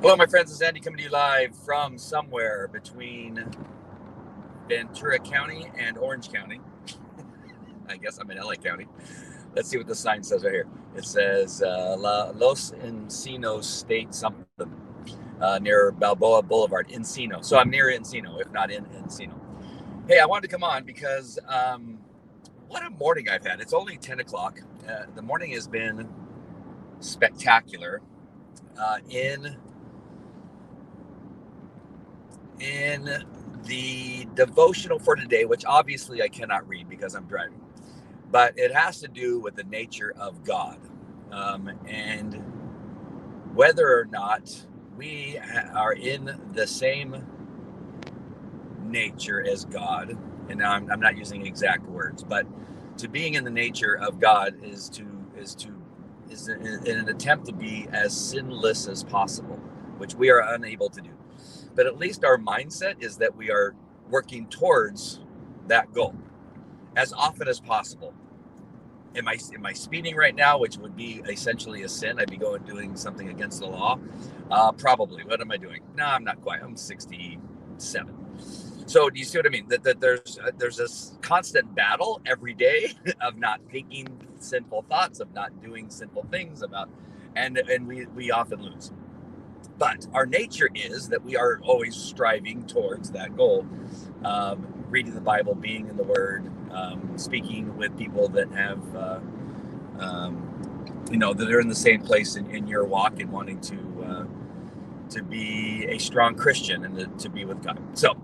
Hello, my friends. It's Andy coming to you live from somewhere between Ventura County and Orange County. I guess I'm in LA County. Let's see what the sign says right here. It says Los Encinos State something near Balboa Boulevard, Encino. So I'm near Encino, if not in Encino. Hey, I wanted to come on because what a morning I've had. It's only 10 o'clock. The morning has been spectacular. In the devotional for today, which obviously I cannot read because I'm driving, but it has to do with the nature of God, and whether or not we are in the same nature as God. And now I'm not using exact words, but to being in the nature of God is in an attempt to be as sinless as possible, which we are unable to do. But at least our mindset is that we are working towards that goal as often as possible. Am I speeding right now, which would be essentially a sin? I'd be doing something against the law. Probably. What am I doing? No, I'm not quite. I'm 67. So do you see what I mean? That there's this constant battle every day of not thinking sinful thoughts, of not doing sinful things, and we often lose. But our nature is that we are always striving towards that goal. Reading the Bible, being in the Word, speaking with people that have, that are in the same place in your walk and wanting to be a strong Christian and to be with God. So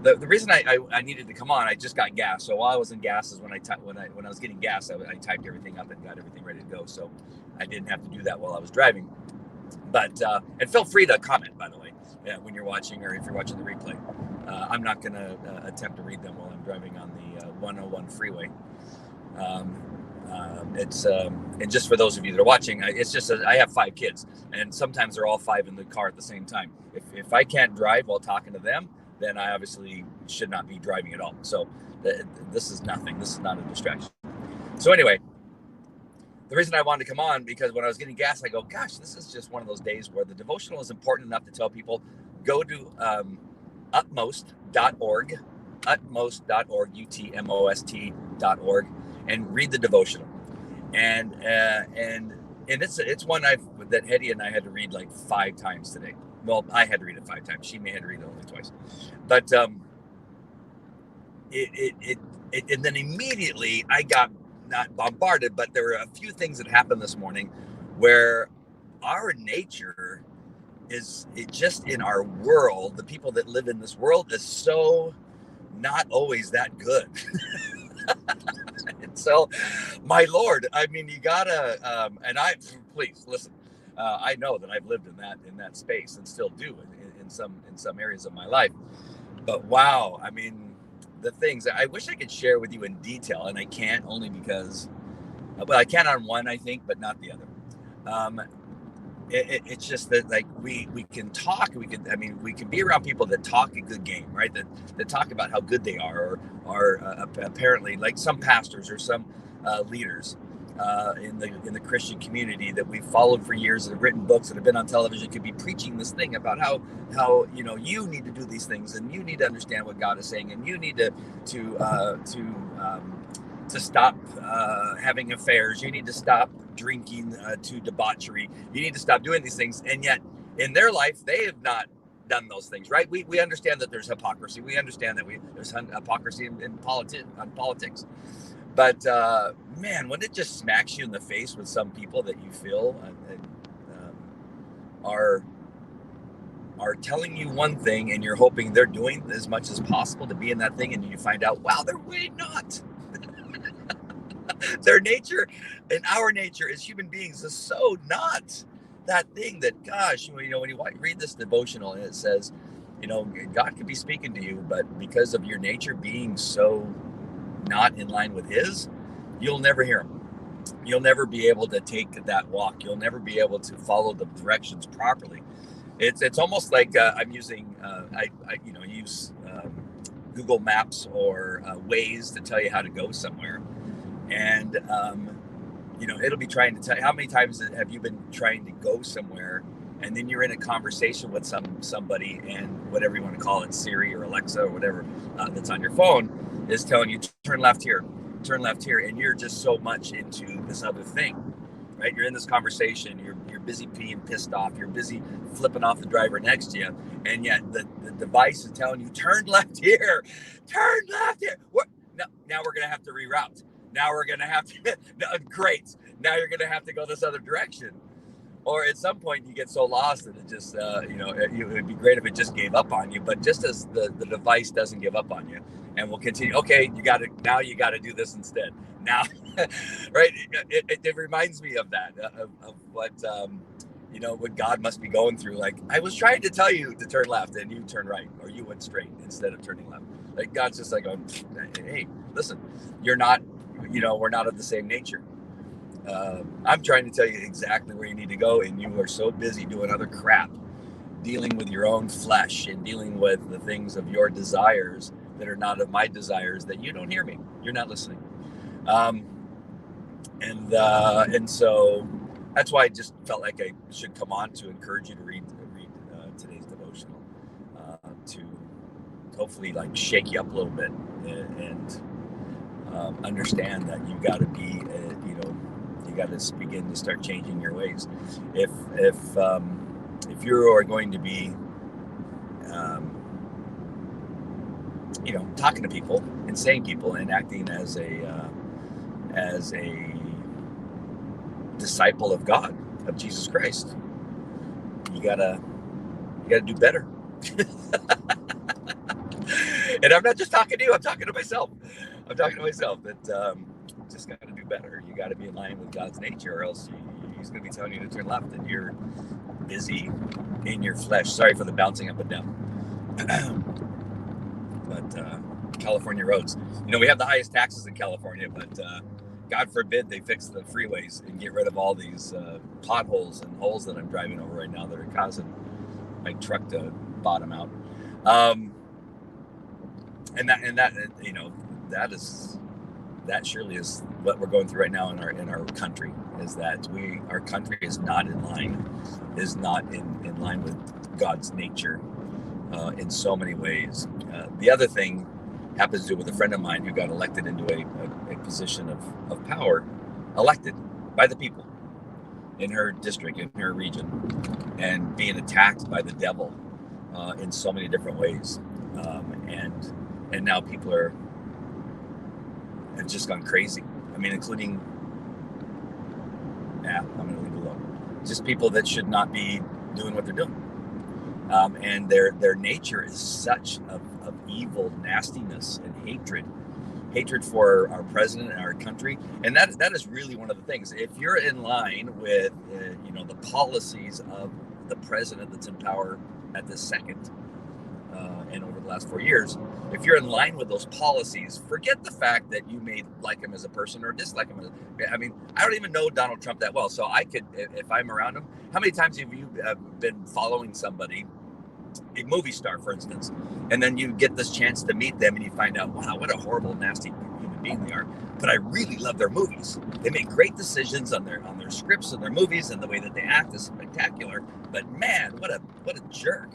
the reason I needed to come on, I just got gas. So while I was in gas is when I was getting gas, I typed everything up and got everything ready to go. So I didn't have to do that while I was driving. But and feel free to comment, by the way, when you're watching or if you're watching the replay. I'm not going to attempt to read them while I'm driving on the 101 freeway. And just for those of you that are watching, it's just I have 5 kids, and sometimes they're all 5 in the car at the same time. If I can't drive while talking to them, then I obviously should not be driving at all. So this is nothing. This is not a distraction. So anyway, the reason I wanted to come on, because when I was getting gas, I go, gosh, this is just one of those days where the devotional is important enough to tell people, go to utmost.org, utmost.org, and read the devotional. And it's one that Hetty and I had to read like 5 times today. Well, I had to read it 5 times. She may have to read it only twice. But and then immediately I got not bombarded, but there were a few things that happened this morning where our nature is just in our world, the people that live in this world is so not always that good. And so, my Lord, I mean, you gotta, please listen. I know that I've lived in that space and still do in some areas of my life. But wow, I mean, the things I wish I could share with you in detail, and I can't, only because, well, I can on one, I think, but not the other. It's just that, like, we can talk, we can be around people that talk a good game, right? That talk about how good they are, or apparently, like some pastors or some leaders in the Christian community that we've followed for years, that have written books, that have been on television, could be preaching this thing about how you need to do these things, and you need to understand what God is saying, and you need to stop having affairs. You need to stop drinking to debauchery. You need to stop doing these things. And yet in their life, they have not done those things, right? We understand that there's hypocrisy. We understand that there's hypocrisy in politics. But man, when it just smacks you in the face with some people that you feel are telling you one thing, and you're hoping they're doing as much as possible to be in that thing, and you find out, wow, they're way not. Their nature and our nature as human beings is so not that thing that, gosh, when you read this devotional and it says, God could be speaking to you, but because of your nature being so not in line with His, you'll never hear Him. You'll never be able to take that walk. You'll never be able to follow the directions properly. It's almost like I'm using I use Google Maps or Waze to tell you how to go somewhere. And, it'll be trying to tell you, how many times have you been trying to go somewhere and then you're in a conversation with somebody, and whatever you want to call it, Siri or Alexa or whatever that's on your phone is telling you turn left here, and you're just so much into this other thing, right? You're in this conversation, you're busy being pissed off, you're busy flipping off the driver next to you, and yet the device is telling you turn left here. What? Now we're gonna have to reroute. Now we're gonna have to great. Now you're gonna have to go this other direction. Or at some point you get so lost that it just it would be great if it just gave up on you. But just as the device doesn't give up on you and will continue, okay, you got to do this instead. Now, right? It reminds me of that, of what what God must be going through. Like, I was trying to tell you to turn left and you turned right, or you went straight instead of turning left. Like, God's just like, hey, listen, you're not, we're not of the same nature. I'm trying to tell you exactly where you need to go, and you are so busy doing other crap, dealing with your own flesh and dealing with the things of your desires that are not of my desires, that you don't hear me. You're not listening. And so that's why I just felt like I should come on to encourage you to read today's devotional, to hopefully like shake you up a little bit and understand that you've got to be, you got to begin to start changing your ways. If you are going to be, talking to people and saying people and acting as a disciple of God, of Jesus Christ, you gotta do better. And I'm not just talking to you, I'm talking to myself. That just got to do better. You got to be in line with God's nature, or else he's going to be telling you to turn left and you're busy in your flesh. Sorry for the bouncing up and down. But California roads, we have the highest taxes in California, but God forbid they fix the freeways and get rid of all these potholes and holes that I'm driving over right now that are causing my truck to bottom out. That surely is what we're going through right now in our country, is that our country is not in line with God's nature in so many ways. The other thing happens to do with a friend of mine who got elected into a position of power, elected by the people in her district, in her region, and being attacked by the devil in so many different ways. And now people have just gone crazy. I mean, including, I'm going to leave it alone. Just people that should not be doing what they're doing. And their nature is such of evil, nastiness, and hatred for our president and our country. And that is really one of the things. If you're in line with, the policies of the president that's in power at this second, and over the last 4 years, if you're in line with those policies, forget the fact that you may like him as a person or dislike him. I mean, I don't even know Donald Trump that well, so I could, if I'm around him. How many times have you been following somebody, a movie star, for instance, and then you get this chance to meet them and you find out, wow, what a horrible, nasty human being they are. But I really love their movies. They make great decisions on their scripts and their movies, and the way that they act is spectacular. But man, what a jerk.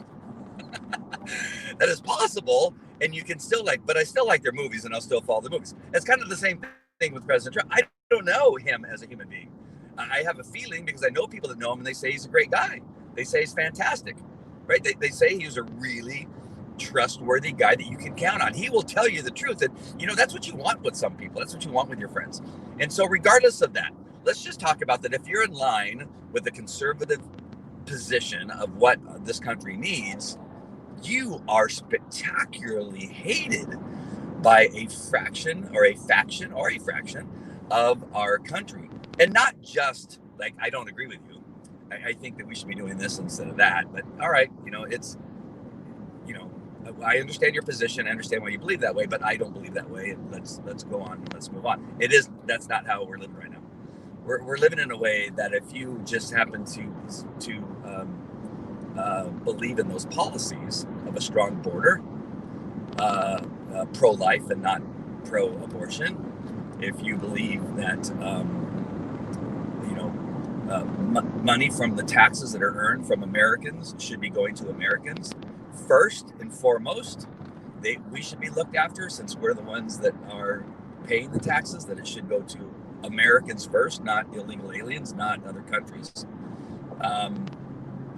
That is possible, and you can still but I still like their movies, and I'll still follow the movies. It's kind of the same thing with President Trump. I don't know him as a human being. I have a feeling, because I know people that know him, and they say he's a great guy. They say he's fantastic, right? They say he's a really trustworthy guy that you can count on. He will tell you the truth, and that's what you want with some people. That's what you want with your friends. And so regardless of that, let's just talk about that. If you're in line with the conservative position of what this country needs, you are spectacularly hated by a faction of our country. And not just like, I don't agree with you. I think that we should be doing this instead of that. But all right, I understand your position. I understand why you believe that way, but I don't believe that way. And let's go on. Let's move on. That's not how we're living right now. We're living in a way that if you just happen to believe in those policies of a strong border, pro-life and not pro-abortion, if you believe that money from the taxes that are earned from Americans should be going to Americans first and foremost. We should be looked after, since we're the ones that are paying the taxes, that it should go to Americans first, not illegal aliens, not other countries.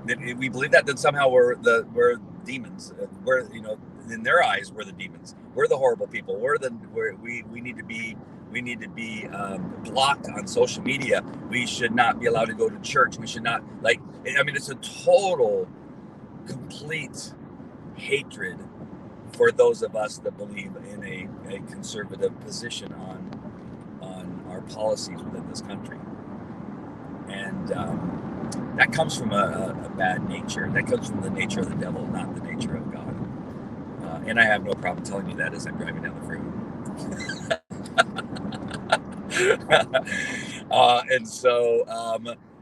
We believe that, then somehow we're demons. We're, in their eyes, we're the demons. We're the horrible people. We need to be blocked on social media. We should not be allowed to go to church. We should not, it's a total, complete hatred for those of us that believe in a conservative position on our policies within this country. And that comes from a bad nature. That comes from the nature of the devil, not the nature of God. And I have no problem telling you that as I'm driving down the freeway. And so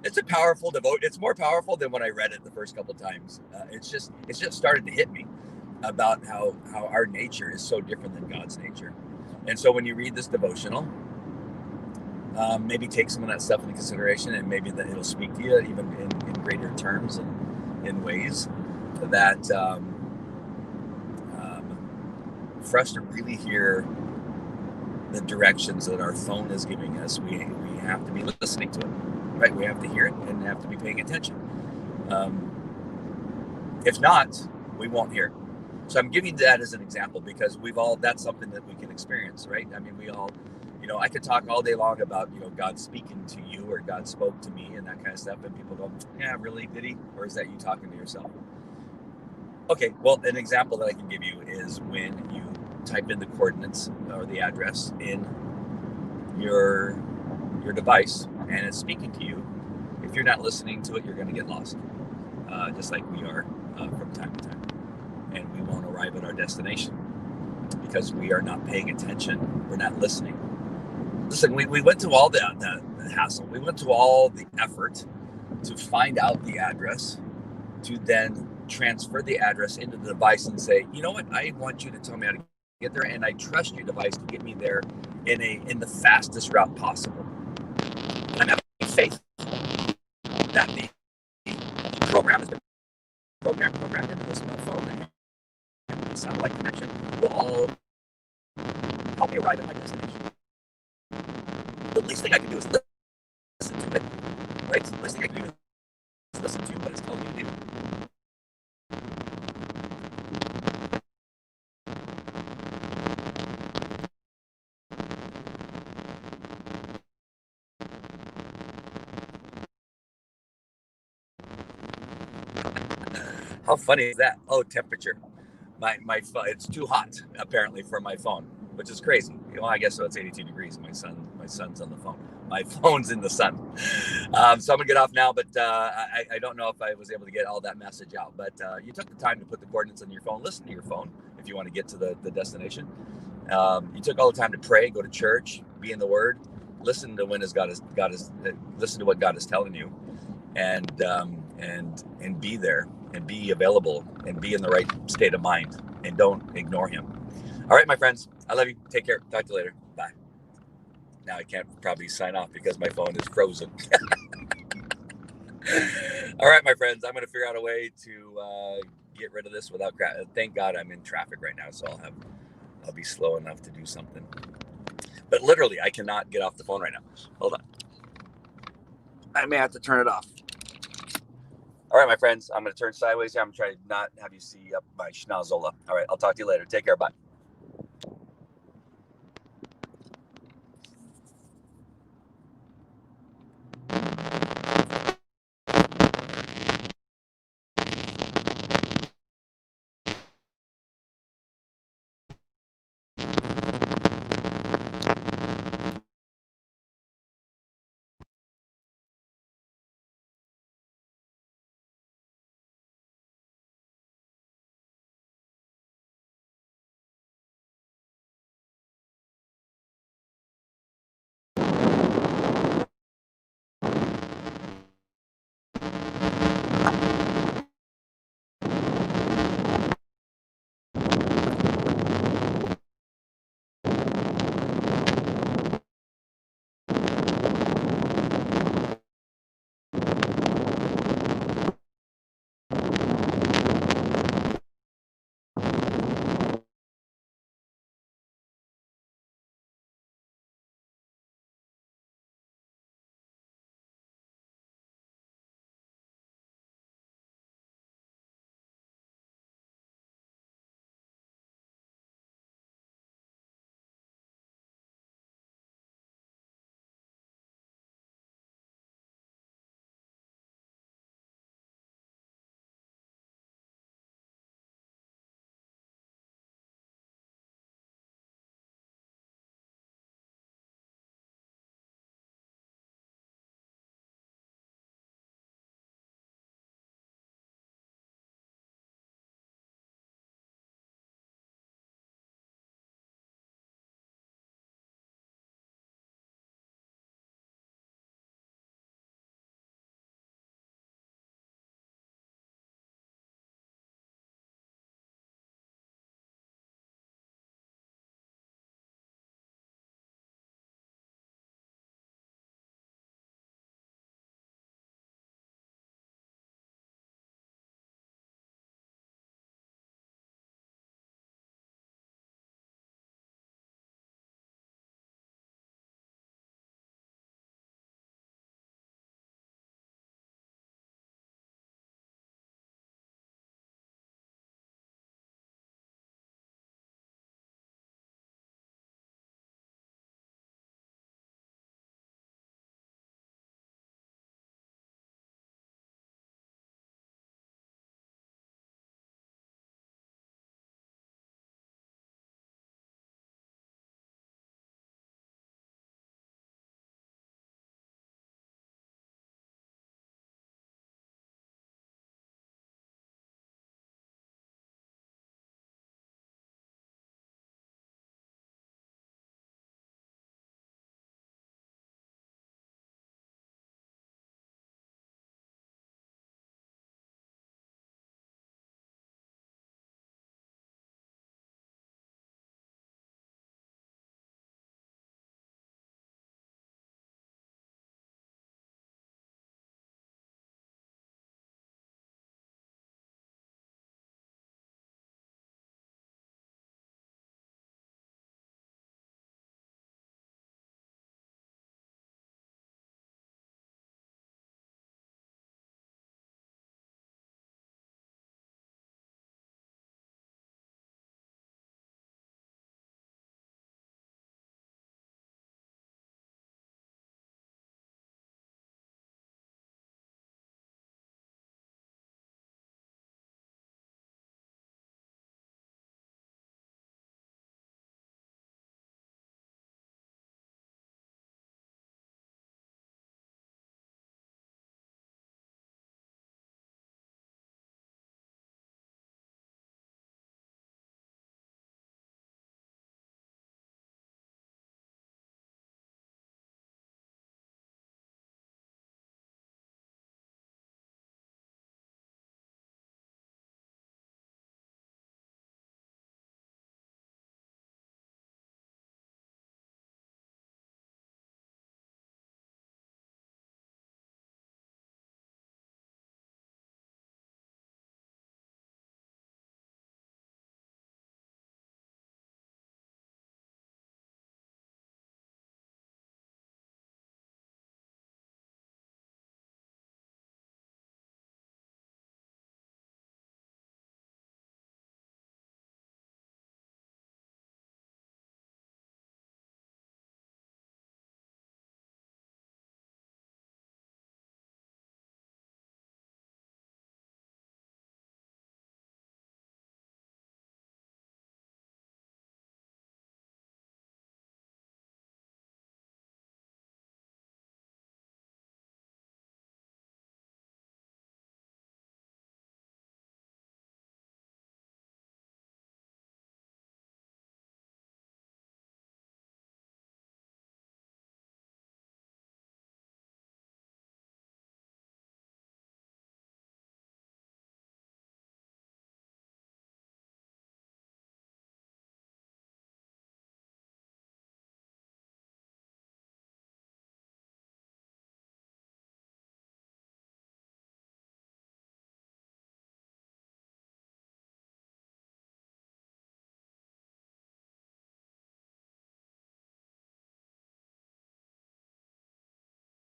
it's a powerful devote. It's more powerful than when I read it the first couple of times. It's just started to hit me about how our nature is so different than God's nature. And so when you read this devotional, maybe take some of that stuff into consideration, and maybe that it'll speak to you even in greater terms and in ways that for us to really hear the directions that our phone is giving us, we have to be listening to it, right? We have to hear it and have to be paying attention. If not, we won't hear it. So I'm giving that as an example because that's something that we can experience, right? I mean, we all, I could talk all day long about, God speaking to you or God spoke to me and that kind of stuff. And people go, yeah, really, did he? Or is that you talking to yourself? Okay, well, an example that I can give you is when you type in the coordinates or the address in your device and it's speaking to you. If you're not listening to it, you're going to get lost, just like we are from time to time. And we won't arrive at our destination because we are not paying attention. We're not listening. Listen, we went to all the hassle. We went to all the effort to find out the address, to then transfer the address into the device and say, you know what, I want you to tell me how to get there, and I trust your device to get me there in the fastest route possible. And I'm having faith that the program has been programmed into this phone and satellite connection will all help me arrive at my destination. The least thing I can do is listen to it, right? The least thing I can do is listen to what it's telling me to do. How funny is that? Oh, temperature. My it's too hot apparently for my phone, which is crazy. I guess so. It's 82 degrees. My son's on the phone. My phone's in the sun. So I'm gonna get off now, but I don't know if I was able to get all that message out. But you took the time to put the coordinates on your phone. Listen to your phone if you want to get to the destination. You took all the time to pray, go to church, be in the Word, listen to listen to what God is telling you, and be there and be available and be in the right state of mind and don't ignore Him. All right, my friends, I love you. Take care. Talk to you later. Bye. Now I can't probably sign off because my phone is frozen. All right, my friends, I'm going to figure out a way to get rid of this without crap. Thank God I'm in traffic right now, so I'll be slow enough to do something. But literally, I cannot get off the phone right now. Hold on. I may have to turn it off. All right, my friends, I'm going to turn sideways here. I'm trying to not have you see up my schnozola. All right, I'll talk to you later. Take care. Bye.